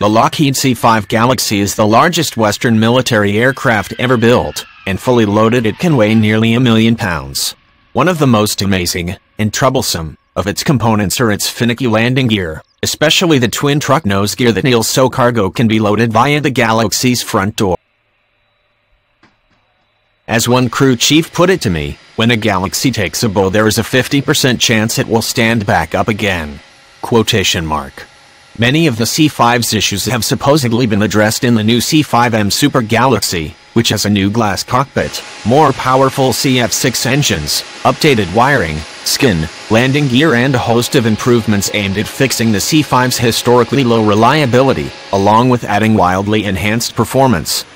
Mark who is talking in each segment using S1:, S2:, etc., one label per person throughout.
S1: The Lockheed C-5 Galaxy is the largest Western military aircraft ever built, and fully loaded it can weigh nearly 1 million pounds. One of the most amazing, and troublesome, of its components are its finicky landing gear, especially the twin truck nose gear that kneels so cargo can be loaded via the Galaxy's front door. As one crew chief put it to me, when a Galaxy takes a bow there is a 50% chance it will stand back up again. Quotation mark. Many of the C-5's issues have supposedly been addressed in the new C-5M Super Galaxy, which has a new glass cockpit, more powerful CF6 engines, updated wiring, skin, landing gear and a host of improvements aimed at fixing the C-5's historically low reliability, along with adding wildly enhanced performance.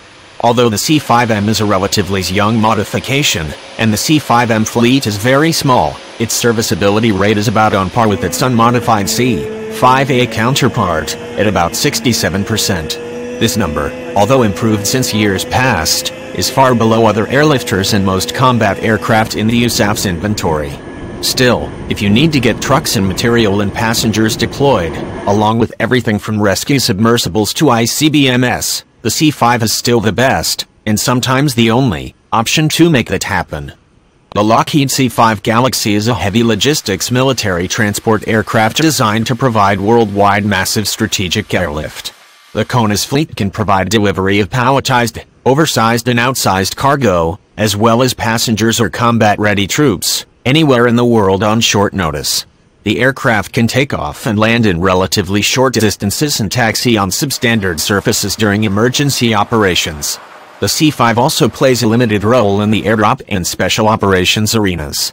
S1: Although the C-5M is a relatively young modification, and the C-5M fleet is very small, its serviceability rate is about on par with its unmodified C-5A counterpart, at about 67%. This number, although improved since years past, is far below other airlifters and most combat aircraft in the USAF's inventory. Still, if you need to get trucks and material and passengers deployed, along with everything from rescue submersibles to ICBMs, the C-5 is still the best, and sometimes the only, option to make that happen. The Lockheed C-5 Galaxy is a heavy logistics military transport aircraft designed to provide worldwide massive strategic airlift. The CONUS fleet can provide delivery of palletized, oversized and outsized cargo, as well as passengers or combat-ready troops, anywhere in the world on short notice. The aircraft can take off and land in relatively short distances and taxi on substandard surfaces during emergency operations. The C-5 also plays a limited role in the airdrop and special operations arenas.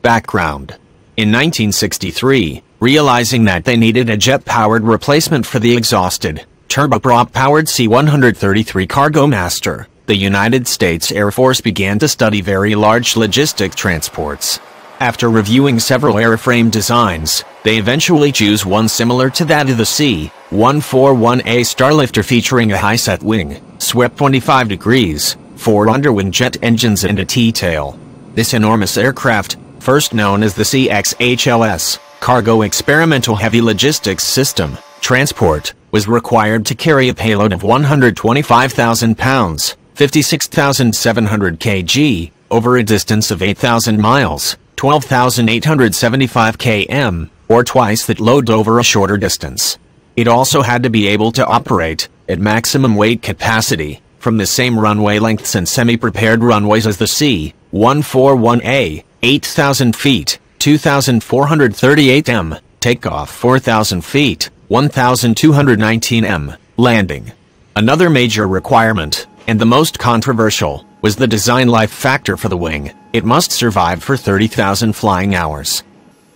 S1: Background. In 1963, realizing that they needed a jet-powered replacement for the exhausted, turboprop-powered C-133 Cargo Master, the United States Air Force began to study very large logistic transports. After reviewing several airframe designs, they eventually choose one similar to that of the C-141A Starlifter featuring a high-set wing, swept 25 degrees, 4 underwing jet engines and a T-tail. This enormous aircraft, first known as the CXHLS, Cargo Experimental Heavy Logistics System, transport, was required to carry a payload of 125,000 pounds, 56,700 kg, over a distance of 8,000 miles. 12,875 km, or twice that load over a shorter distance. It also had to be able to operate, at maximum weight capacity, from the same runway lengths and semi-prepared runways as the C-141A, 8,000 feet, 2,438 m, takeoff 4,000 feet, 1,219 m, landing. Another major requirement, and the most controversial, was the design life factor for the wing. It must survive for 30,000 flying hours.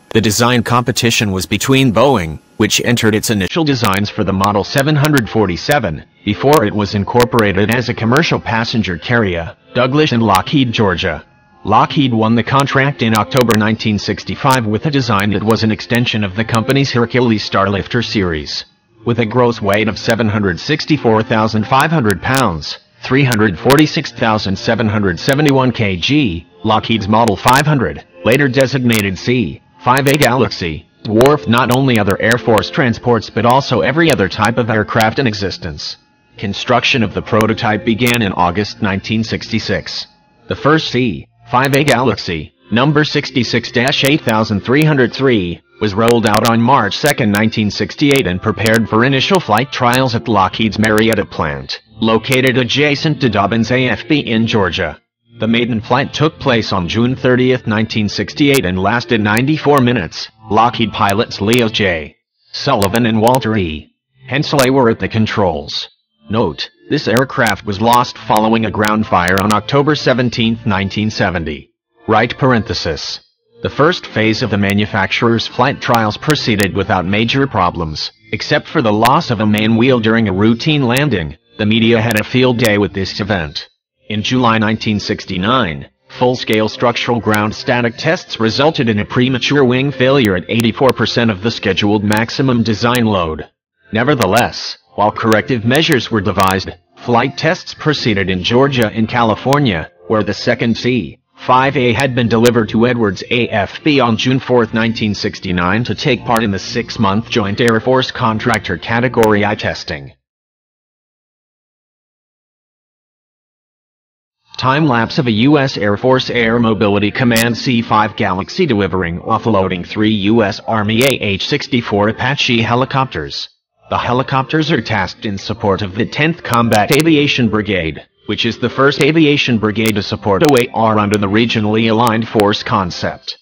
S1: The design competition was between Boeing, which entered its initial designs for the Model 747, before it was incorporated as a commercial passenger carrier, Douglas and Lockheed, Georgia. Lockheed won the contract in October 1965 with a design that was an extension of the company's Hercules Starlifter series. With a gross weight of 764,500 pounds, 346,771 kg, Lockheed's Model 500, later designated C-5A Galaxy, dwarfed not only other Air Force transports but also every other type of aircraft in existence. Construction of the prototype began in August 1966. The first C-5A Galaxy, number 66-8303, was rolled out on March 2, 1968 and prepared for initial flight trials at Lockheed's Marietta plant, located adjacent to Dobbins AFB in Georgia. The maiden flight took place on June 30, 1968 and lasted 94 minutes. Lockheed pilots Leo J. Sullivan and Walter E. Hensley were at the controls. Note, this aircraft was lost following a ground fire on October 17, 1970. Right parenthesis. The first phase of the manufacturer's flight trials proceeded without major problems, except for the loss of a main wheel during a routine landing. The media had a field day with this event. In July 1969, full-scale structural ground static tests resulted in a premature wing failure at 84% of the scheduled maximum design load. Nevertheless, while corrective measures were devised, flight tests proceeded in Georgia and California, where the second C-5 5A had been delivered to Edwards AFB on June 4, 1969 to take part in the 6-month Joint Air Force Contractor Category I testing. Time-lapse of a U.S. Air Force Air Mobility Command C-5 Galaxy delivering offloading 3 U.S. Army AH-64 Apache helicopters. The helicopters are tasked in support of the 10th Combat Aviation Brigade, which is the first aviation brigade to support OAR under the Regionally Aligned Force concept.